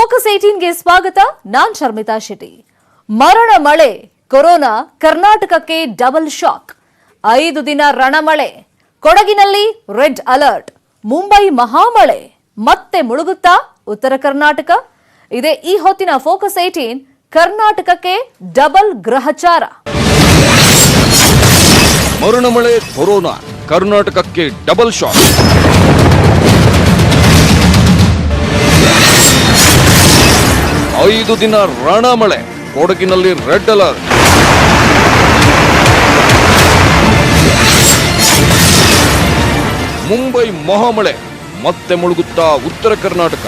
Focus 18ಗೆ ಸ್ವಾಗತ. ನಾನ್ ಶರ್ಮಿತಾ ಶೆಟ್ಟಿ. ಮರಣ ಮಳೆ, ಕೊರೋನಾ ಕರ್ನಾಟಕಕ್ಕೆ ಡಬಲ್ ಶಾಕ್. 5 ದಿನ ರಣಮಳೆ, ಕೊಡಗಿನಲ್ಲಿ ರೆಡ್ ಅಲರ್ಟ್. ಮುಂಬೈ ಮಹಾಮಳೆ, ಮತ್ತೆ ಮುಳುಗುತ್ತಾ ಉತ್ತರ ಕರ್ನಾಟಕ? ಇದೇ ಈ ಹೊತ್ತಿನ ಫೋಕಸ್ 18. ಕರ್ನಾಟಕಕ್ಕೆ ಡಬಲ್ ಗ್ರಹಚಾರ. ಮರಣ ಮಳೆ, ಕೊರೋನಾ ಕರ್ನಾಟಕಕ್ಕೆ ಡಬಲ್ ಶಾಕ್. ಐದು ದಿನ ರಣಮಳೆ, ಕೊಡಗಿನಲ್ಲಿ ರೆಡ್ ಅಲರ್ಟ್. ಮುಂಬೈ ಮಹಾಮಳೆ, ಮತ್ತೆ ಮುಳುಗುತ್ತಾ ಉತ್ತರ ಕರ್ನಾಟಕ.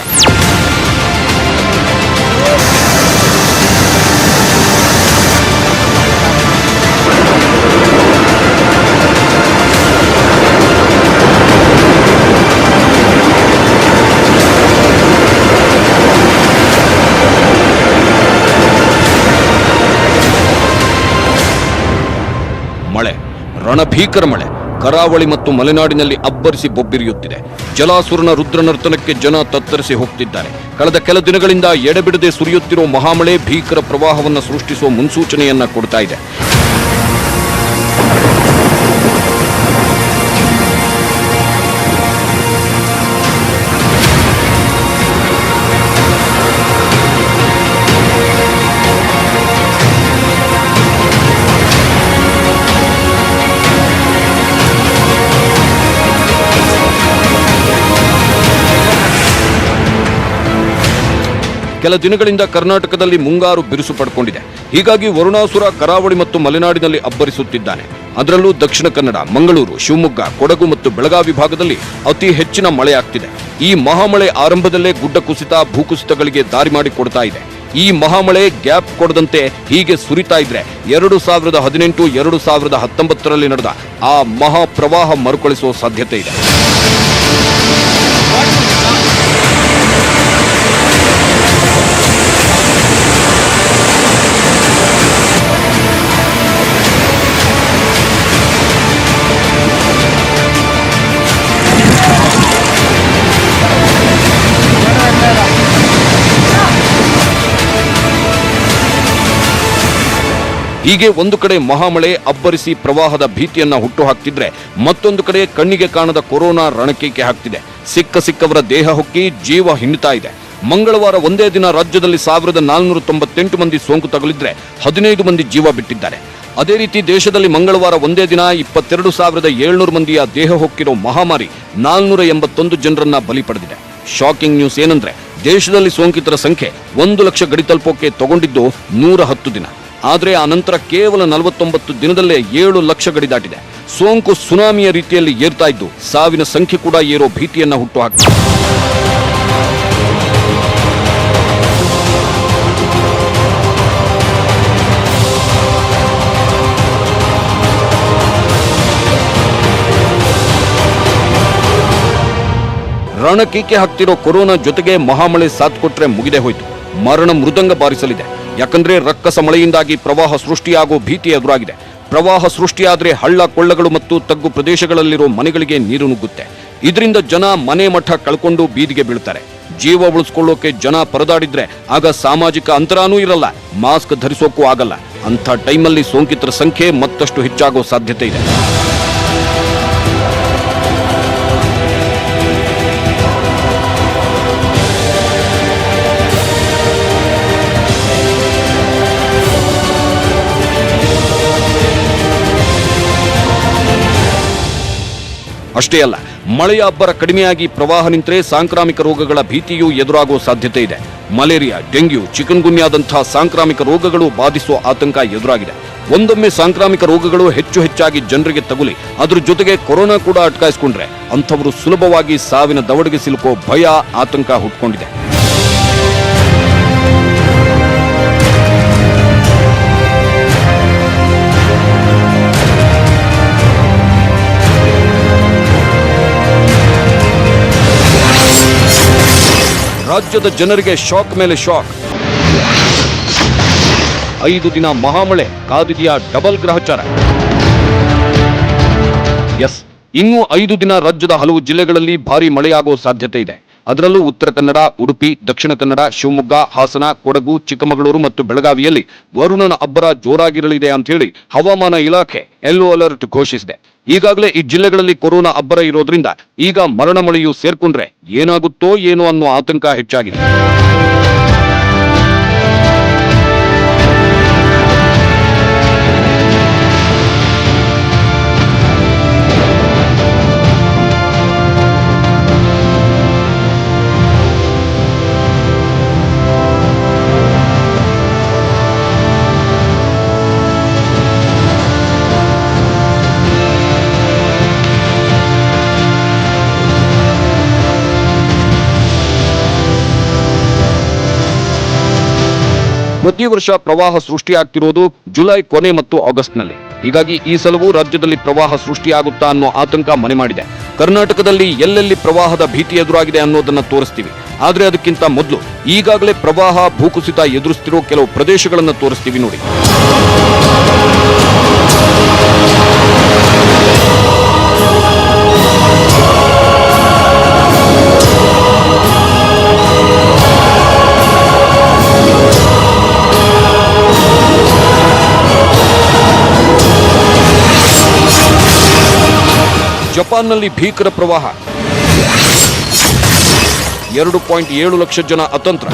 ಮಳೆ, ರಣಭೀಕರ ಮಳೆ ಕರಾವಳಿ ಮತ್ತು ಮಲೆನಾಡಿನಲ್ಲಿ ಅಬ್ಬರಿಸಿ ಬೊಬ್ಬಿರಿಯುತ್ತಿದೆ. ಜಲಾಸುರನ ರುದ್ರನರ್ತನಕ್ಕೆ ಜನ ತತ್ತರಿಸಿ ಹೋಗ್ತಿದ್ದಾರೆ. ಕಳೆದ ಕೆಲ ದಿನಗಳಿಂದ ಎಡೆಬಿಡದೆ ಸುರಿಯುತ್ತಿರೋ ಮಹಾಮಳೆ ಭೀಕರ ಪ್ರವಾಹವನ್ನು ಸೃಷ್ಟಿಸುವ ಮುನ್ಸೂಚನೆಯನ್ನ ಕೊಡ್ತಾ ಇದೆ. ಕೆಲ ದಿನಗಳಿಂದ ಕರ್ನಾಟಕದಲ್ಲಿ ಮುಂಗಾರು ಬಿರುಸು ಪಡ್ಕೊಂಡಿದೆ. ಹೀಗಾಗಿ ವರುಣಾಸುರ ಕರಾವಳಿ ಮತ್ತು ಮಲೆನಾಡಿನಲ್ಲಿ ಅಬ್ಬರಿಸುತ್ತಿದ್ದಾನೆ. ಅದರಲ್ಲೂ ದಕ್ಷಿಣ ಕನ್ನಡ, ಮಂಗಳೂರು, ಶಿವಮೊಗ್ಗ, ಕೊಡಗು ಮತ್ತು ಬೆಳಗಾವಿ ಭಾಗದಲ್ಲಿ ಅತಿ ಹೆಚ್ಚಿನ ಮಳೆಯಾಗ್ತಿದೆ. ಈ ಮಹಾಮಳೆ ಆರಂಭದಲ್ಲೇ ಗುಡ್ಡ ಕುಸಿತ, ಭೂಕುಸಿತಗಳಿಗೆ ದಾರಿ ಮಾಡಿಕೊಡ್ತಾ ಇದೆ. ಈ ಮಹಾಮಳೆ ಗ್ಯಾಪ್ ಕೊಡದಂತೆ ಹೀಗೆ ಸುರಿತಾ ಇದ್ರೆ 2018, 2019ರಲ್ಲಿ ನಡೆದ ಆ ಮಹಾ ಪ್ರವಾಹ ಮರುಕಳಿಸುವ ಸಾಧ್ಯತೆ ಇದೆ. ಹೀಗೆ ಒಂದು ಕಡೆ ಮಹಾಮಳೆ ಅಬ್ಬರಿಸಿ ಪ್ರವಾಹದ ಭೀತಿಯನ್ನ ಹುಟ್ಟುಹಾಕ್ತಿದ್ರೆ, ಮತ್ತೊಂದು ಕಡೆ ಕಣ್ಣಿಗೆ ಕಾಣದ ಕೊರೋನಾ ರಣಕೇಕೆ ಹಾಕ್ತಿದೆ. ಸಿಕ್ಕವರ ದೇಹ ಹೊಕ್ಕಿ ಜೀವ ಹಿಂಡ್ತಾ ಇದೆ. ಮಂಗಳವಾರ ಒಂದೇ ದಿನ ರಾಜ್ಯದಲ್ಲಿ 1498 ಮಂದಿ ಸೋಂಕು ತಗುಲಿದ್ರೆ 15 ಮಂದಿ ಜೀವ ಬಿಟ್ಟಿದ್ದಾರೆ. ಅದೇ ರೀತಿ ದೇಶದಲ್ಲಿ ಮಂಗಳವಾರ ಒಂದೇ ದಿನ 22,700 ಮಂದಿಯ ದೇಹ ಹೊಕ್ಕಿರೋ ಮಹಾಮಾರಿ 481 ಜನರನ್ನ ಬಲಿ ಪಡೆದಿದೆ. ಶಾಕಿಂಗ್ ನ್ಯೂಸ್ ಏನಂದ್ರೆ, ದೇಶದಲ್ಲಿ ಸೋಂಕಿತರ ಸಂಖ್ಯೆ 1 ಲಕ್ಷ ಗಡಿ ತಲುಪೋಕೆ ತಗೊಂಡಿದ್ದು 110 ದಿನ. ಆದರೆ ಆ ನಂತರ ಕೇವಲ 49 ದಿನದಲ್ಲೇ 7 ಲಕ್ಷ ಗಡಿ ದಾಟಿದೆ. ಸೋಂಕು ಸುನಾಮಿಯ ರೀತಿಯಲ್ಲಿ ಏರ್ತಾ ಇದ್ದು, ಸಾವಿನ ಸಂಖ್ಯೆ ಕೂಡ ಏರೋ ಭೀತಿಯನ್ನ ಹುಟ್ಟುಹಾಕಿದೆ. ರಣಕೀಕೆ ಹಾಕ್ತಿರೋ ಕೊರೋನಾ ಜೊತೆಗೆ ಮಹಾಮಳೆ ಸಾಥ್ ಕೊಟ್ರೆ ಮುಗಿದೇ ಹೋಯ್ತು. ಮರಣ ಮೃದಂಗ ಬಾರಿಸಲಿದೆ. ಯಾಕಂದ್ರೆ ರಕ್ಕಸ ಮಳೆಯಿಂದಾಗಿ ಪ್ರವಾಹ ಸೃಷ್ಟಿಯಾಗೋ ಭೀತಿ ಎದುರಾಗಿದೆ. ಪ್ರವಾಹ ಸೃಷ್ಟಿಯಾದ್ರೆ ಹಳ್ಳ ಕೊಳ್ಳಗಳು ಮತ್ತು ತಗ್ಗು ಪ್ರದೇಶಗಳಲ್ಲಿರೋ ಮನೆಗಳಿಗೆ ನೀರು ನುಗ್ಗುತ್ತೆ. ಇದರಿಂದ ಜನ ಮನೆ ಮಠ ಕಳ್ಕೊಂಡು ಬೀದಿಗೆ ಬೀಳ್ತಾರೆ. ಜೀವ ಉಳಿಸ್ಕೊಳ್ಳೋಕೆ ಜನ ಪರದಾಡಿದ್ರೆ ಆಗ ಸಾಮಾಜಿಕ ಅಂತರನೂ ಇರಲ್ಲ, ಮಾಸ್ಕ್ ಧರಿಸೋಕ್ಕೂ ಆಗಲ್ಲ. ಅಂಥ ಟೈಮಲ್ಲಿ ಸೋಂಕಿತರ ಸಂಖ್ಯೆ ಮತ್ತಷ್ಟು ಹೆಚ್ಚಾಗೋ ಸಾಧ್ಯತೆ ಇದೆ. ಅಷ್ಟೇ ಅಲ್ಲ, ಮಳೆಯ ಅಬ್ಬರ ಕಡಿಮೆಯಾಗಿ ಪ್ರವಾಹ ನಿಂತರೆ ಸಾಂಕ್ರಾಮಿಕ ರೋಗಗಳ ಭೀತಿಯೂ ಎದುರಾಗುವ ಸಾಧ್ಯತೆ ಇದೆ. ಮಲೇರಿಯಾ, ಡೆಂಗ್ಯೂ, ಚಿಕನ್ಗುನ್ಯಾದಂತಹ ಸಾಂಕ್ರಾಮಿಕ ರೋಗಗಳು ಬಾಧಿಸುವ ಆತಂಕ ಎದುರಾಗಿದೆ. ಒಂದೊಮ್ಮೆ ಸಾಂಕ್ರಾಮಿಕ ರೋಗಗಳು ಹೆಚ್ಚಾಗಿ ಜನರಿಗೆ ತಗುಲಿ ಅದ್ರ ಜೊತೆಗೆ ಕೊರೋನಾ ಕೂಡ ಅಟ್ಕಾಯಿಸಿಕೊಂಡ್ರೆ ಅಂಥವರು ಸುಲಭವಾಗಿ ಸಾವಿನ ದವಡೆಗೆ ಸಿಲುಕೋ ಭಯ, ಆತಂಕ ಹುಟ್ಕೊಂಡಿದೆ. ರಾಜ್ಯದ ಜನರಿಗೆ ಶಾಕ್ ಮೇಲೆ ಶಾಕ್. 5 ದಿನ ಮಹಾಮಳೆ ಕಾದಿದೆಯಾ ಡಬಲ್ ಗ್ರಹಚಾರ? ಎಸ್, ಇನ್ನೂ 5 ದಿನ ರಾಜ್ಯದ ಹಲವು ಜಿಲ್ಲೆಗಳಲ್ಲಿ ಭಾರೀ ಮಳೆಯಾಗುವ ಸಾಧ್ಯತೆ ಇದೆ. ಅದರಲ್ಲೂ ಉತ್ತರ ಕನ್ನಡ, ಉಡುಪಿ, ದಕ್ಷಿಣ ಕನ್ನಡ, ಶಿವಮೊಗ್ಗ, ಹಾಸನ, ಕೊಡಗು, ಚಿಕ್ಕಮಗಳೂರು ಮತ್ತು ಬೆಳಗಾವಿಯಲ್ಲಿ ವರುಣನ ಅಬ್ಬರ ಜೋರಾಗಿರಲಿದೆ ಅಂತ ಹೇಳಿ ಹವಾಮಾನ ಇಲಾಖೆ ಯೆಲ್ಲೋ ಅಲರ್ಟ್ ಘೋಷಿಸಿದೆ. ಈಗಾಗಲೇ ಈ ಜಿಲ್ಲೆಗಳಲ್ಲಿ ಕೊರೋನಾ ಅಬ್ಬರ ಇರೋದ್ರಿಂದ ಈಗ ಮರಣ ಮಳೆಯು ಸೇರ್ಕೊಂಡ್ರೆ ಏನಾಗುತ್ತೋ ಏನೋ ಅನ್ನೋ ಆತಂಕ ಹೆಚ್ಚಾಗಿದೆ. ಪ್ರತಿ ವರ್ಷ ಪ್ರವಾಹ ಸೃಷ್ಟಿಯಾಗ್ತಿರೋದು ಜುಲೈ ಕೊನೆ ಮತ್ತು ಆಗಸ್ಟ್ನಲ್ಲಿ. ಹೀಗಾಗಿ ಈ ಸಲವೂ ರಾಜ್ಯದಲ್ಲಿ ಪ್ರವಾಹ ಸೃಷ್ಟಿಯಾಗುತ್ತಾ ಅನ್ನೋ ಆತಂಕ ಮನೆ ಮಾಡಿದೆ. ಕರ್ನಾಟಕದಲ್ಲಿ ಎಲ್ಲೆಲ್ಲಿ ಪ್ರವಾಹದ ಭೀತಿ ಎದುರಾಗಿದೆ ಅನ್ನೋದನ್ನ ತೋರಿಸ್ತೀವಿ. ಆದ್ರೆ ಅದಕ್ಕಿಂತ ಮೊದಲು ಈಗಾಗಲೇ ಪ್ರವಾಹ, ಭೂಕುಸಿತ ಎದುರಿಸ್ತಿರೋ ಕೆಲವು ಪ್ರದೇಶಗಳನ್ನು ತೋರಿಸ್ತೀವಿ ನೋಡಿ. ಜಪಾನ್ನಲ್ಲಿ ಭೀಕರ ಪ್ರವಾಹ, 2.7 ಲಕ್ಷ ಜನ ಅತಂತ್ರ.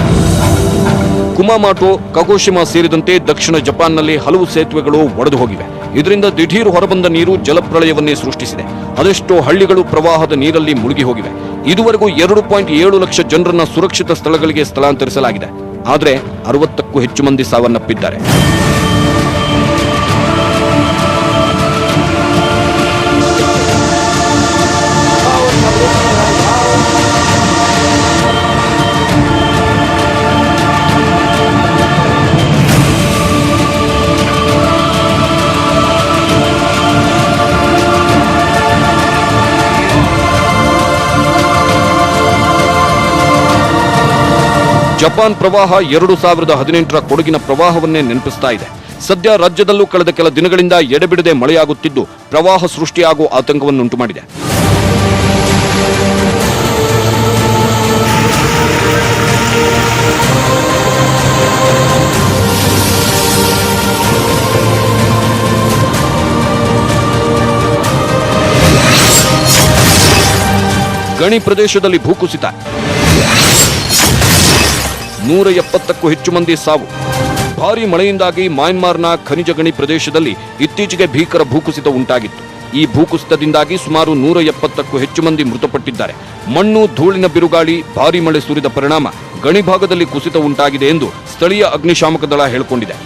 ಕುಮಾಮಾಟೋ, ಕಗೋಶಿಮಾ ಸೇರಿದಂತೆ ದಕ್ಷಿಣ ಜಪಾನ್ನಲ್ಲಿ ಹಲವು ಸೇತುವೆಗಳು ಒಡೆದು ಹೋಗಿವೆ. ಇದರಿಂದ ದಿಢೀರ್ ಹೊರಬಂದ ನೀರು ಜಲಪ್ರಳಯವನ್ನೇ ಸೃಷ್ಟಿಸಿದೆ. ಅದೆಷ್ಟೋ ಹಳ್ಳಿಗಳು ಪ್ರವಾಹದ ನೀರಲ್ಲಿ ಮುಳುಗಿ ಹೋಗಿವೆ. ಇದುವರೆಗೂ 2.7 ಲಕ್ಷ ಜನರನ್ನ ಸುರಕ್ಷಿತ ಸ್ಥಳಗಳಿಗೆ ಸ್ಥಳಾಂತರಿಸಲಾಗಿದೆ. ಆದರೆ 60ಕ್ಕೂ ಹೆಚ್ಚು ಮಂದಿ ಸಾವನ್ನಪ್ಪಿದ್ದಾರೆ. ಜಪಾನ್ ಪ್ರವಾಹ 2018ರ ಕೊಡಗಿನ ಪ್ರವಾಹವನ್ನೇ ನೆನಪಿಸ್ತಾ ಇದೆ. ಸದ್ಯ ರಾಜ್ಯದಲ್ಲೂ ಕಳೆದ ಕೆಲ ದಿನಗಳಿಂದ ಎಡೆಬಿಡದೆ ಮಳೆಯಾಗುತ್ತಿದ್ದು ಪ್ರವಾಹ ಸೃಷ್ಟಿಯಾಗುವ ಆತಂಕವನ್ನುಂಟು ಮಾಡಿದೆ. ಗಣಿ ಪ್ರದೇಶದಲ್ಲಿ ಭೂಕುಸಿತ, 170ಕ್ಕೂ ಹೆಚ್ಚು ಮಂದಿ ಸಾವು. ಭಾರೀ ಮಳೆಯಿಂದಾಗಿ ಮಯನ್ಮಾರ್ನ ಖನಿಜ ಗಣಿ ಪ್ರದೇಶದಲ್ಲಿ ಇತ್ತೀಚೆಗೆ ಭೀಕರ ಭೂಕುಸಿತ ಉಂಟಾಗಿತ್ತು. ಈ ಭೂಕುಸಿತದಿಂದಾಗಿ ಸುಮಾರು 170ಕ್ಕೂ ಹೆಚ್ಚು ಮಂದಿ ಮೃತಪಟ್ಟಿದ್ದಾರೆ. ಮಣ್ಣು, ಧೂಳಿನ ಬಿರುಗಾಳಿ, ಭಾರೀ ಮಳೆ ಸುರಿದ ಪರಿಣಾಮ ಗಣಿ ಭಾಗದಲ್ಲಿ ಕುಸಿತ ಉಂಟಾಗಿದೆ ಎಂದು ಸ್ಥಳೀಯ ಅಗ್ನಿಶಾಮಕ ದಳ ಹೇಳಿಕೊಂಡಿದೆ.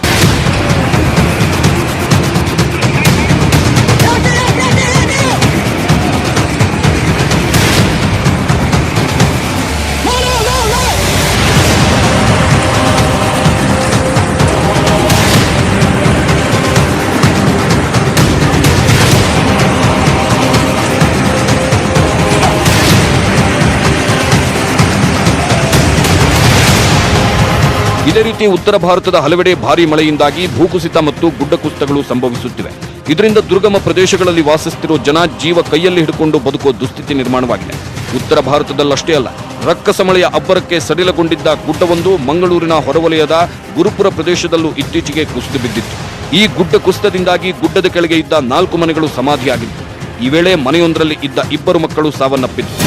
ಇದೇ ರೀತಿ ಉತ್ತರ ಭಾರತದ ಹಲವೆಡೆ ಭಾರೀ ಮಳೆಯಿಂದಾಗಿ ಭೂಕುಸಿತ ಮತ್ತು ಗುಡ್ಡ ಕುಸಿತಗಳು ಸಂಭವಿಸುತ್ತಿವೆ. ಇದರಿಂದ ದುರ್ಗಮ ಪ್ರದೇಶಗಳಲ್ಲಿ ವಾಸಿಸುತ್ತಿರುವ ಜನ ಜೀವ ಕೈಯಲ್ಲಿ ಹಿಡಿಕೊಂಡು ಬದುಕುವ ದುಸ್ಥಿತಿ ನಿರ್ಮಾಣವಾಗಿದೆ. ಉತ್ತರ ಭಾರತದಲ್ಲಷ್ಟೇ ಅಲ್ಲ, ರಕ್ಕಸ ಮಳೆಯ ಅಬ್ಬರಕ್ಕೆ ಸಡಿಲಗೊಂಡಿದ್ದ ಗುಡ್ಡವೊಂದು ಮಂಗಳೂರಿನ ಹೊರವಲಯದ ಗುರುಪುರ ಪ್ರದೇಶದಲ್ಲೂ ಇತ್ತೀಚೆಗೆ ಕುಸಿದು ಬಿದ್ದಿತ್ತು. ಈ ಗುಡ್ಡ ಕುಸಿತದಿಂದಾಗಿ ಗುಡ್ಡದ ಕೆಳಗೆ ಇದ್ದ 4 ಮನೆಗಳು ಸಮಾಧಿಯಾಗಿತ್ತು. ಈ ವೇಳೆ ಮನೆಯೊಂದರಲ್ಲಿ ಇದ್ದ 2 ಮಕ್ಕಳು ಸಾವನ್ನಪ್ಪಿದ್ರು.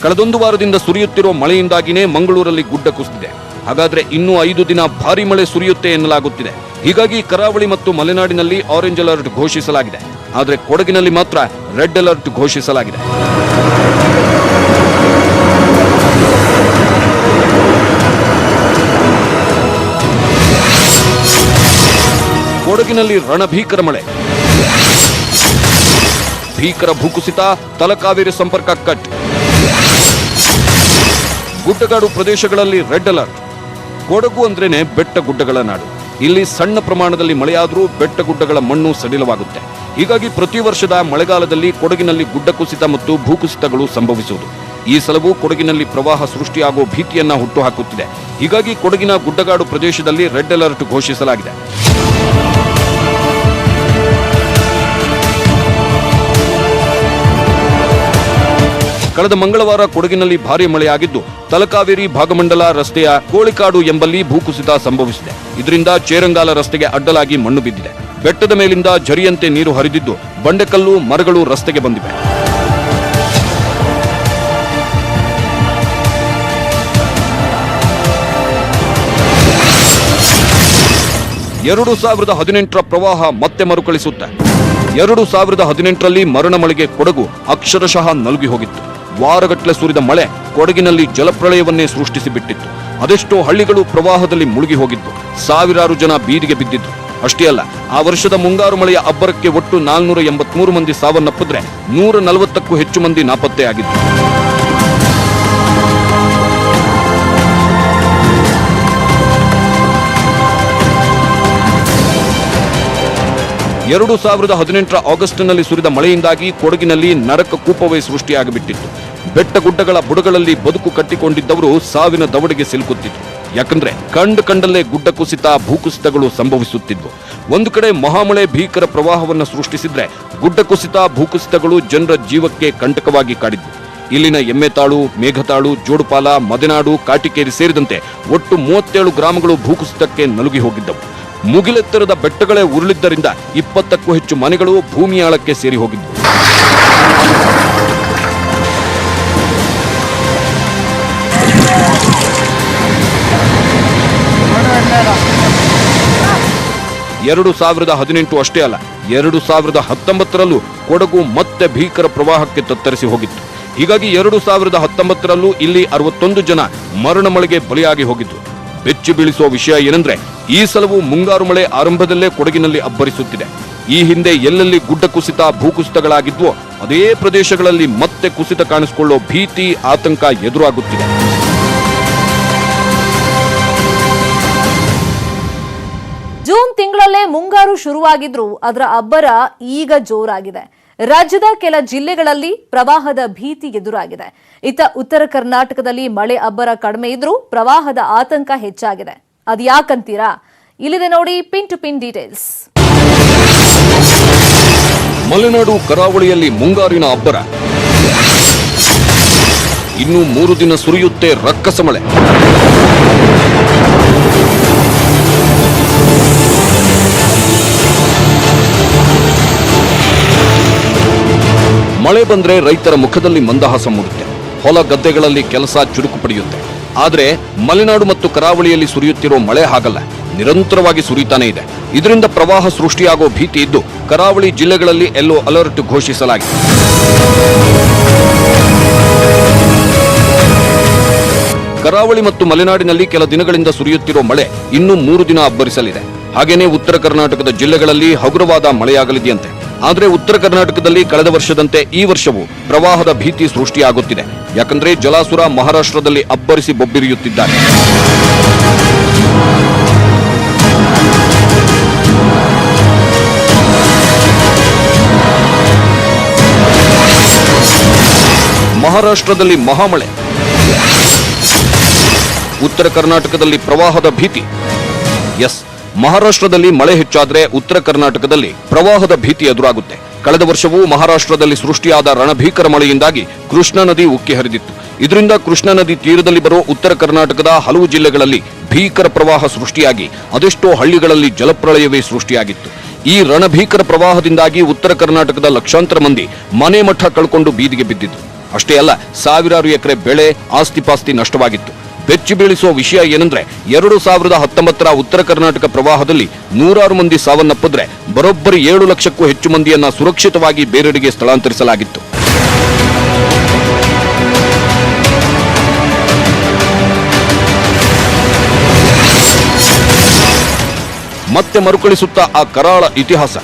ಕಳೆದೊಂದು ವಾರದಿಂದ ಸುರಿಯುತ್ತಿರುವ ಮಳೆಯಿಂದಾಗಿಯೇ ಮಂಗಳೂರಲ್ಲಿ ಗುಡ್ಡ ಕುಸಿದಿದೆ. ಹಾಗಾದ್ರೆ ಇನ್ನೂ 5 ದಿನ ಭಾರೀ ಮಳೆ ಸುರಿಯುತ್ತೆ ಎನ್ನಲಾಗುತ್ತಿದೆ. ಹೀಗಾಗಿ ಕರಾವಳಿ ಮತ್ತು ಮಲೆನಾಡಿನಲ್ಲಿ ಆರೆಂಜ್ ಅಲರ್ಟ್ ಘೋಷಿಸಲಾಗಿದೆ. ಆದರೆ ಕೊಡಗಿನಲ್ಲಿ ಮಾತ್ರ ರೆಡ್ ಅಲರ್ಟ್ ಘೋಷಿಸಲಾಗಿದೆ. ಕೊಡಗಿನಲ್ಲಿ ರಣಭೀಕರ ಮಳೆ, ಭೀಕರ ಭೂಕುಸಿತ, ತಲಕಾವೇರಿ ಸಂಪರ್ಕ ಕಟ್. ಗುಡ್ಡಗಾಡು ಪ್ರದೇಶಗಳಲ್ಲಿ ರೆಡ್ ಅಲರ್ಟ್. ಕೊಡಗು ಅಂದ್ರೇನೆ ಬೆಟ್ಟ ಗುಡ್ಡಗಳ ನಾಡು. ಇಲ್ಲಿ ಸಣ್ಣ ಪ್ರಮಾಣದಲ್ಲಿ ಮಳೆಯಾದರೂ ಬೆಟ್ಟ ಗುಡ್ಡಗಳ ಮಣ್ಣು ಸಡಿಲವಾಗುತ್ತೆ. ಹೀಗಾಗಿ ಪ್ರತಿ ವರ್ಷದ ಮಳೆಗಾಲದಲ್ಲಿ ಕೊಡಗಿನಲ್ಲಿ ಗುಡ್ಡ ಕುಸಿತ ಮತ್ತು ಭೂಕುಸಿತಗಳು ಸಂಭವಿಸುವುದು. ಈ ಸಲವೂ ಕೊಡಗಿನಲ್ಲಿ ಪ್ರವಾಹ ಸೃಷ್ಟಿಯಾಗುವ ಭೀತಿಯನ್ನ ಹುಟ್ಟುಹಾಕುತ್ತಿದೆ. ಹೀಗಾಗಿ ಕೊಡಗಿನ ಗುಡ್ಡಗಾಡು ಪ್ರದೇಶದಲ್ಲಿ ರೆಡ್ ಅಲರ್ಟ್ ಘೋಷಿಸಲಾಗಿದೆ. ಕಳೆದ ಮಂಗಳವಾರ ಕೊಡಗಿನಲ್ಲಿ ಭಾರೀ ಮಳೆಯಾಗಿದ್ದು ತಲಕಾವೇರಿ ಭಾಗಮಂಡಲ ರಸ್ತೆಯ ಕೋಳಿಕಾಡು ಎಂಬಲ್ಲಿ ಭೂಕುಸಿತ ಸಂಭವಿಸಿದೆ. ಇದರಿಂದ ಚೇರಂಗಾಲ ರಸ್ತೆಗೆ ಅಡ್ಡಲಾಗಿ ಮಣ್ಣು ಬಿದ್ದಿದೆ. ಬೆಟ್ಟದ ಮೇಲಿಂದ ಝರಿಯಂತೆ ನೀರು ಹರಿದಿದ್ದು ಬಂಡೆಕಲ್ಲು, ಮರಗಳು ರಸ್ತೆಗೆ ಬಂದಿವೆ. ಎರಡು 2018ರ ಪ್ರವಾಹ ಮತ್ತೆ ಮರುಕಳಿಸುತ್ತೆ. 2018ರಲ್ಲಿ ಮರಣ ಮಳೆಗೆ ಕೊಡಗು ಅಕ್ಷರಶಃ ನಲುಗಿ ಹೋಗಿತ್ತು. ವಾರಗಟ್ಟಲೆ ಸುರಿದ ಮಳೆ ಕೊಡಗಿನಲ್ಲಿ ಜಲಪ್ರಳಯವನ್ನೇ ಸೃಷ್ಟಿಸಿ ಬಿಟ್ಟಿತ್ತು. ಅದೆಷ್ಟೋ ಹಳ್ಳಿಗಳು ಪ್ರವಾಹದಲ್ಲಿ ಮುಳುಗಿ ಹೋಗಿದ್ದು, ಸಾವಿರಾರು ಜನ ಬೀದಿಗೆ ಬಿದ್ದಿದ್ರು. ಅಷ್ಟೇ ಅಲ್ಲ, ಆ ವರ್ಷದ ಮುಂಗಾರು ಮಳೆಯ ಅಬ್ಬರಕ್ಕೆ ಒಟ್ಟು 483 ಮಂದಿ ಸಾವನ್ನಪ್ಪಿದ್ರೆ 140ಕ್ಕೂ ಹೆಚ್ಚು ಮಂದಿ ನಾಪತ್ತೆಯಾಗಿದ್ರು. ಎರಡು 2018ರ ಆಗಸ್ಟ್ನಲ್ಲಿ ಸುರಿದ ಮಳೆಯಿಂದಾಗಿ ಕೊಡಗಿನಲ್ಲಿ ನರಕ ಕೂಪವೇ ಸೃಷ್ಟಿಯಾಗಿಬಿಟ್ಟಿತ್ತು. ಬೆಟ್ಟ ಗುಡ್ಡಗಳ ಬುಡಗಳಲ್ಲಿ ಬದುಕು ಕಟ್ಟಿಕೊಂಡಿದ್ದವರು ಸಾವಿನ ದವಡೆಗೆ ಸಿಲುಕುತ್ತಿದ್ರು. ಯಾಕಂದ್ರೆ ಕಂಡಲ್ಲೇ ಗುಡ್ಡ ಕುಸಿತ, ಭೂಕುಸಿತಗಳು ಸಂಭವಿಸುತ್ತಿದ್ವು. ಒಂದು ಕಡೆ ಮಹಾಮಳೆ ಭೀಕರ ಪ್ರವಾಹವನ್ನು ಸೃಷ್ಟಿಸಿದ್ರೆ, ಗುಡ್ಡ ಕುಸಿತ, ಭೂಕುಸಿತಗಳು ಜನರ ಜೀವಕ್ಕೆ ಕಂಟಕವಾಗಿ ಕಾಡಿದ್ವು. ಇಲ್ಲಿನ ಎಮ್ಮೆತಾಳು, ಮೇಘತಾಳು, ಜೋಡುಪಾಲ, ಮದೆನಾಡು, ಕಾಟಿಕೇರಿ ಸೇರಿದಂತೆ ಒಟ್ಟು 37 ಗ್ರಾಮಗಳು ಭೂಕುಸಿತಕ್ಕೆ ನಲುಗಿ ಹೋಗಿದ್ದವು. ಮುಗಿಲೆತ್ತರದ ಬೆಟ್ಟಗಳೇ ಉರುಳಿದ್ದರಿಂದ 20ಕ್ಕೂ ಹೆಚ್ಚು ಮನೆಗಳು ಭೂಮಿಯಾಳಕ್ಕೆ ಸೇರಿ ಹೋಗಿದ್ದವು. ಎರಡು 2018 ಅಷ್ಟೇ ಅಲ್ಲ, 2019ರಲ್ಲೂ ಕೊಡಗು ಮತ್ತೆ ಭೀಕರ ಪ್ರವಾಹಕ್ಕೆ ತತ್ತರಿಸಿ ಹೋಗಿತ್ತು. ಹೀಗಾಗಿ 2019ರಲ್ಲೂ ಇಲ್ಲಿ 61 ಜನ ಮರಣ ಮಳೆಗೆ ಬಲಿಯಾಗಿ ಹೋಗಿದ್ರು. ಬೆಚ್ಚಿ ಬೀಳಿಸುವ ವಿಷಯ ಏನಂದ್ರೆ, ಈ ಸಲವೂ ಮುಂಗಾರು ಮಳೆ ಆರಂಭದಲ್ಲೇ ಕೊಡಗಿನಲ್ಲಿ ಅಬ್ಬರಿಸುತ್ತಿದೆ. ಈ ಹಿಂದೆ ಎಲ್ಲೆಲ್ಲಿ ಗುಡ್ಡ ಕುಸಿತ, ಭೂಕುಸಿತಗಳಾಗಿದ್ವೋ ಅದೇ ಪ್ರದೇಶಗಳಲ್ಲಿ ಮತ್ತೆ ಕುಸಿತ ಕಾಣಿಸಿಕೊಳ್ಳೋ ಭೀತಿ, ಆತಂಕ ಎದುರಾಗುತ್ತಿದೆ. ಜೂನ್ ತಿಂಗಳಲ್ಲೇ ಮುಂಗಾರು ಶುರುವಾಗಿದ್ರೂ ಅದರ ಅಬ್ಬರ ಈಗ ಜೋರಾಗಿದೆ. ರಾಜ್ಯದ ಕೆಲ ಜಿಲ್ಲೆಗಳಲ್ಲಿ ಪ್ರವಾಹದ ಭೀತಿ ಎದುರಾಗಿದೆ. ಇತ್ತ ಉತ್ತರ ಕರ್ನಾಟಕದಲ್ಲಿ ಮಳೆ ಅಬ್ಬರ ಕಡಿಮೆ ಇದ್ರೂ ಪ್ರವಾಹದ ಆತಂಕ ಹೆಚ್ಚಾಗಿದೆ. ಅದ್ಯಾಕಂತೀರಾ? ಇಲ್ಲಿದೆ ನೋಡಿ pin to pin details. Malenadu ಕರಾವಳಿಯಲ್ಲಿ ಮುಂಗಾರಿನ ಅಬ್ಬರ. ಇನ್ನು 3 ದಿನ ಸುರಿಯುತ್ತೆ ರಕ್ಕಸ ಮಳೆ. ಮಳೆ ಬಂದ್ರೆ ರೈತರ ಮುಖದಲ್ಲಿ ಮಂದಹಾಸ ಮೂಡುತ್ತೆ. ಹೊಲ ಗದ್ದೆಗಳಲ್ಲಿ ಕೆಲಸ ಚುರುಕು ಪಡೆಯುತ್ತೆ. ಆದರೆ ಮಲೆನಾಡು ಮತ್ತು ಕರಾವಳಿಯಲ್ಲಿ ಸುರಿಯುತ್ತಿರೋ ಮಳೆ ಹಾಗಲ್ಲ, ನಿರಂತರವಾಗಿ ಸುರಿತಾನೇ ಇದೆ. ಇದರಿಂದ ಪ್ರವಾಹ ಸೃಷ್ಟಿಯಾಗೋ ಭೀತಿ ಇದ್ದು ಕರಾವಳಿ ಜಿಲ್ಲೆಗಳಲ್ಲಿ ಯೆಲ್ಲೋ ಅಲರ್ಟ್ ಘೋಷಿಸಲಾಗಿದೆ. ಕರಾವಳಿ ಮತ್ತು ಮಲೆನಾಡಿನಲ್ಲಿ ಕೆಲ ದಿನಗಳಿಂದ ಸುರಿಯುತ್ತಿರೋ ಮಳೆ ಇನ್ನು 3 ದಿನ ಅಬ್ಬರಿಸಲಿದೆ. ಹಾಗೇನೇ ಉತ್ತರ ಕರ್ನಾಟಕದ ಜಿಲ್ಲೆಗಳಲ್ಲಿ ಹಗುರವಾದ ಮಳೆಯಾಗಲಿದೆಯಂತೆ. ಆದರೆ ಉತ್ತರ ಕರ್ನಾಟಕದಲ್ಲಿ ಕಳೆದ ವರ್ಷದಂತೆ ಈ ವರ್ಷವೂ ಪ್ರವಾಹದ ಭೀತಿ ಸೃಷ್ಟಿಯಾಗುತ್ತಿದೆ. ಯಾಕಂದ್ರೆ ಜಲಾಸುರ ಮಹಾರಾಷ್ಟ್ರದಲ್ಲಿ ಅಬ್ಬರಿಸಿ ಬೊಬ್ಬಿರಿಯುತ್ತಿದ್ದಾರೆ. ಮಹಾರಾಷ್ಟ್ರದಲ್ಲಿ ಮಹಾಮಳೆ, ಉತ್ತರ ಕರ್ನಾಟಕದಲ್ಲಿ ಪ್ರವಾಹದ ಭೀತಿ. ಎಸ್, ಮಹಾರಾಷ್ಟ್ರದಲ್ಲಿ ಮಳೆ ಹೆಚ್ಚಾದ್ರೆ ಉತ್ತರ ಕರ್ನಾಟಕದಲ್ಲಿ ಪ್ರವಾಹದ ಭೀತಿ ಎದುರಾಗುತ್ತೆ. ಕಳೆದ ವರ್ಷವೂ ಮಹಾರಾಷ್ಟ್ರದಲ್ಲಿ ಸೃಷ್ಟಿಯಾದ ರಣಭೀಕರ ಮಳೆಯಿಂದಾಗಿ ಕೃಷ್ಣಾ ನದಿ ಉಕ್ಕಿ ಹರಿದಿತ್ತು. ಇದರಿಂದ ಕೃಷ್ಣಾ ನದಿ ತೀರದಲ್ಲಿ ಬರೋ ಉತ್ತರ ಕರ್ನಾಟಕದ ಹಲವು ಜಿಲ್ಲೆಗಳಲ್ಲಿ ಭೀಕರ ಪ್ರವಾಹ ಸೃಷ್ಟಿಯಾಗಿ ಅದೆಷ್ಟೋ ಹಳ್ಳಿಗಳಲ್ಲಿ ಜಲಪ್ರಳಯವೇ ಸೃಷ್ಟಿಯಾಗಿತ್ತು. ಈ ರಣಭೀಕರ ಪ್ರವಾಹದಿಂದಾಗಿ ಉತ್ತರ ಕರ್ನಾಟಕದ ಲಕ್ಷಾಂತರ ಮಂದಿ ಮನೆ ಮಠ ಕಳ್ಕೊಂಡು ಬೀದಿಗೆ ಬಿದ್ದಿದ್ರು. ಅಷ್ಟೇ ಅಲ್ಲ, ಸಾವಿರಾರು ಎಕರೆ ಬೆಳೆ, ಆಸ್ತಿಪಾಸ್ತಿ ನಷ್ಟವಾಗಿತ್ತು. ಬೆಚ್ಚಿ ಬೀಳಿಸುವ ವಿಷಯ ಏನಂದ್ರೆ, 2019ರ ಉತ್ತರ ಕರ್ನಾಟಕ ಪ್ರವಾಹದಲ್ಲಿ 106 ಮಂದಿ ಸಾವನ್ನಪ್ಪಿದ್ರೆ ಬರೋಬ್ಬರಿ 7 ಲಕ್ಷಕ್ಕೂ ಹೆಚ್ಚು ಮಂದಿಯನ್ನ ಸುರಕ್ಷಿತವಾಗಿ ಬೇರೆಡೆಗೆ ಸ್ಥಳಾಂತರಿಸಲಾಗಿತ್ತು. ಮತ್ತೆ ಮರುಕಳಿಸುತ್ತಾ ಆ ಕರಾಳ ಇತಿಹಾಸ.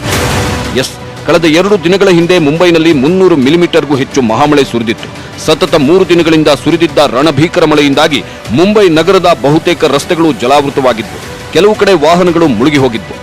ಎಸ್, ಕಳೆದ 2 ದಿನಗಳ ಹಿಂದೆ ಮುಂಬೈನಲ್ಲಿ 300 ಮಿಲಿಮೀಟರ್ಗೂ ಹೆಚ್ಚು ಮಹಾಮಳೆ ಸುರಿದಿತ್ತು. ಸತತ 3 ದಿನಗಳಿಂದ ಸುರಿದಿದ್ದ ರಣಭೀಕರ ಮಳೆಯಿಂದಾಗಿ ಮುಂಬೈ ನಗರದ ಬಹುತೇಕ ರಸ್ತೆಗಳು ಜಲಾವೃತವಾಗಿದ್ದವು. ಕೆಲವು ಕಡೆ ವಾಹನಗಳು ಮುಳುಗಿ ಹೋಗಿದ್ದವು.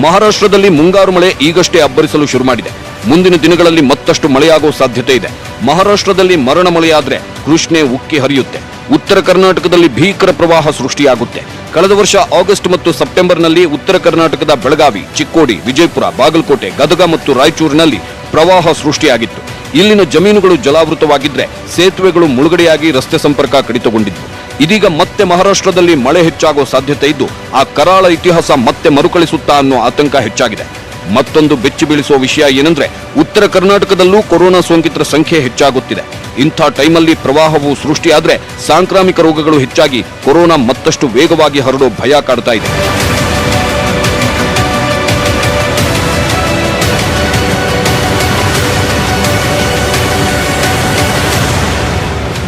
ಮಹಾರಾಷ್ಟ್ರದಲ್ಲಿ ಮುಂಗಾರು ಮಳೆ ಈಗಷ್ಟೇ ಅಬ್ಬರಿಸಲು ಶುರು ಮಾಡಿದೆ. ಮುಂದಿನ ದಿನಗಳಲ್ಲಿ ಮತ್ತಷ್ಟು ಮಳೆಯಾಗುವ ಸಾಧ್ಯತೆ ಇದೆ. ಮಹಾರಾಷ್ಟ್ರದಲ್ಲಿ ಮರಣ ಮಳೆಯಾದ್ರೆ ಕೃಷ್ಣೆ ಉಕ್ಕಿ ಹರಿಯುತ್ತೆ. ಉತ್ತರ ಕರ್ನಾಟಕದಲ್ಲಿ ಭೀಕರ ಪ್ರವಾಹ ಸೃಷ್ಟಿಯಾಗುತ್ತೆ. ಕಳೆದ ವರ್ಷ ಆಗಸ್ಟ್ ಮತ್ತು ಸೆಪ್ಟೆಂಬರ್ನಲ್ಲಿ ಉತ್ತರ ಕರ್ನಾಟಕದ ಬೆಳಗಾವಿ, ಚಿಕ್ಕೋಡಿ, ವಿಜಯಪುರ, ಬಾಗಲಕೋಟೆ, ಗದಗ ಮತ್ತು ರಾಯಚೂರಿನಲ್ಲಿ ಪ್ರವಾಹ ಸೃಷ್ಟಿಯಾಗಿತ್ತು. ಇಲ್ಲಿನ ಜಮೀನುಗಳು ಜಲಾವೃತವಾಗಿದ್ರೆ ಸೇತುವೆಗಳು ಮುಳುಗಡೆಯಾಗಿ ರಸ್ತೆ ಸಂಪರ್ಕ ಕಡಿತಗೊಂಡಿತ್ತು. ಇದೀಗ ಮತ್ತೆ ಮಹಾರಾಷ್ಟ್ರದಲ್ಲಿ ಮಳೆ ಹೆಚ್ಚಾಗುವ ಸಾಧ್ಯತೆ ಇದ್ದು ಆ ಕರಾಳ ಇತಿಹಾಸ ಮತ್ತೆ ಮರುಕಳಿಸುತ್ತಾ ಅನ್ನೋ ಆತಂಕ ಹೆಚ್ಚಾಗಿದೆ. ಮತ್ತೊಂದು ಬೆಚ್ಚಿ ಬೀಳಿಸುವ ವಿಷಯ ಏನಂದ್ರೆ ಉತ್ತರ ಕರ್ನಾಟಕದಲ್ಲೂ ಕೊರೋನಾ ಸೋಂಕಿತರ ಸಂಖ್ಯೆ ಹೆಚ್ಚಾಗುತ್ತಿದೆ. ಇಂಥ ಟೈಮಲ್ಲಿ ಪ್ರವಾಹವು ಸೃಷ್ಟಿಯಾದ್ರೆ ಸಾಂಕ್ರಾಮಿಕ ರೋಗಗಳು ಹೆಚ್ಚಾಗಿ ಕೊರೋನಾ ಮತ್ತಷ್ಟು ವೇಗವಾಗಿ ಹರಡೋ ಭಯ ಕಾಡ್ತಾ ಇದೆ.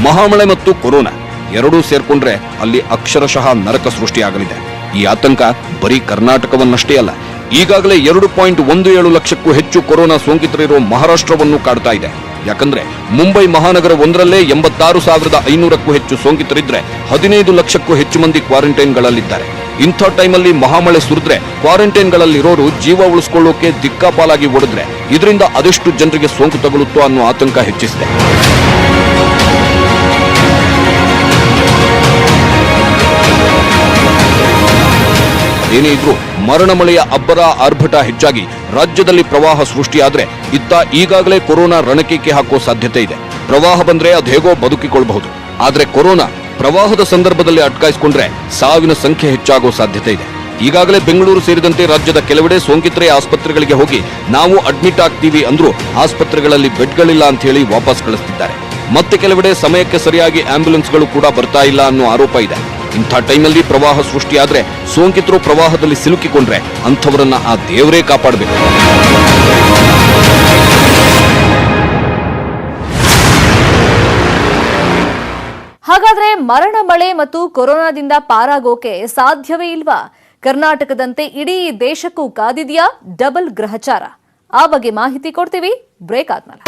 ಮಹಾಮಳೆ ಮತ್ತು ಕೊರೋನಾ ಎರಡೂ ಸೇರ್ಕೊಂಡ್ರೆ ಅಲ್ಲಿ ಅಕ್ಷರಶಃ ನರಕ ಸೃಷ್ಟಿಯಾಗಲಿದೆ. ಈ ಆತಂಕ ಬರೀ ಕರ್ನಾಟಕವನ್ನಷ್ಟೇ ಅಲ್ಲ, ಈಗಾಗಲೇ 2.17 ಲಕ್ಷಕ್ಕೂ ಹೆಚ್ಚು ಕೊರೋನಾ ಸೋಂಕಿತರಿರುವ ಮಹಾರಾಷ್ಟ್ರವನ್ನು ಕಾಡ್ತಾ ಇದೆ. ಯಾಕಂದ್ರೆ ಮುಂಬೈ ಮಹಾನಗರ ಒಂದರಲ್ಲೇ 86,500ಕ್ಕೂ ಹೆಚ್ಚು ಸೋಂಕಿತರಿದ್ರೆ 15 ಲಕ್ಷಕ್ಕೂ ಹೆಚ್ಚು ಮಂದಿ ಕ್ವಾರಂಟೈನ್ಗಳಲ್ಲಿದ್ದಾರೆ. ಇಂಥ ಟೈಮಲ್ಲಿ ಮಹಾಮಳೆ ಸುರಿದ್ರೆ ಕ್ವಾರಂಟೈನ್ಗಳಲ್ಲಿರೋರು ಜೀವ ಉಳಿಸಿಕೊಳ್ಳೋಕೆ ದಿಕ್ಕಾಪಾಲಾಗಿ ಓಡಿದ್ರೆ ಇದರಿಂದ ಅದೆಷ್ಟು ಜನರಿಗೆ ಸೋಂಕು ತಗುಲುತ್ತೋ ಅನ್ನೋ ಆತಂಕ ಹೆಚ್ಚಿಸಿದೆ. ಏನೇ ಇದ್ರೂ ಮರಣ ಮಳೆಯ ಅಬ್ಬರ ಆರ್ಭಟ ಹೆಚ್ಚಾಗಿ ರಾಜ್ಯದಲ್ಲಿ ಪ್ರವಾಹ ಸೃಷ್ಟಿಯಾದ್ರೆ ಇತ್ತ ಈಗಾಗಲೇ ಕೊರೋನಾ ರಣಕೇಕೆ ಹಾಕೋ ಸಾಧ್ಯತೆ ಇದೆ. ಪ್ರವಾಹ ಬಂದ್ರೆ ಅದೇಗೋ ಬದುಕಿಕೊಳ್ಳಬಹುದು. ಆದ್ರೆ ಕೊರೋನಾ ಪ್ರವಾಹದ ಸಂದರ್ಭದಲ್ಲಿ ಅಟ್ಕಾಯಿಸಿಕೊಂಡ್ರೆ ಸಾವಿನ ಸಂಖ್ಯೆ ಹೆಚ್ಚಾಗೋ ಸಾಧ್ಯತೆ ಇದೆ. ಈಗಾಗಲೇ ಬೆಂಗಳೂರು ಸೇರಿದಂತೆ ರಾಜ್ಯದ ಕೆಲವೆಡೆ ಸೋಂಕಿತರೇ ಆಸ್ಪತ್ರೆಗಳಿಗೆ ಹೋಗಿ ನಾವು ಅಡ್ಮಿಟ್ ಆಗ್ತೀವಿ ಅಂದ್ರೂ ಆಸ್ಪತ್ರೆಗಳಲ್ಲಿ ಬೆಡ್ಗಳಿಲ್ಲ ಅಂತ ಹೇಳಿ ವಾಪಸ್ ಕಳಿಸ್ತಿದ್ದಾರೆ. ಮತ್ತೆ ಕೆಲವೆಡೆ ಸಮಯಕ್ಕೆ ಸರಿಯಾಗಿ ಆಂಬ್ಯುಲೆನ್ಸ್ಗಳು ಕೂಡ ಬರ್ತಾ ಇಲ್ಲ ಅನ್ನೋ ಆರೋಪ ಇದೆ. ಇಂಥ ಟೈಮಲ್ಲಿ ಪ್ರವಾಹ ಸೃಷ್ಟಿಯಾದ್ರೆ ಸೋಂಕಿತರು ಪ್ರವಾಹದಲ್ಲಿ ಸಿಲುಕಿಕೊಂಡ್ರೆ ಅಂಥವರನ್ನ ಆ ದೇವರೇ ಕಾಪಾಡಬೇಕು. ಹಾಗಾದ್ರೆ ಮರಣ ಮಳೆ ಮತ್ತು ಕೊರೋನಾದಿಂದ ಪಾರಾಗೋಕೆ ಸಾಧ್ಯವೇ ಇಲ್ವಾ? ಕರ್ನಾಟಕದಂತೆ ಇಡೀ ದೇಶಕ್ಕೂ ಕಾದಿದೆಯಾ ಡಬಲ್ ಗ್ರಹಚಾರ? ಆ ಬಗ್ಗೆ ಮಾಹಿತಿ ಕೊಡ್ತೀವಿ ಬ್ರೇಕ್ ಆದ್ಮೇಲೆ.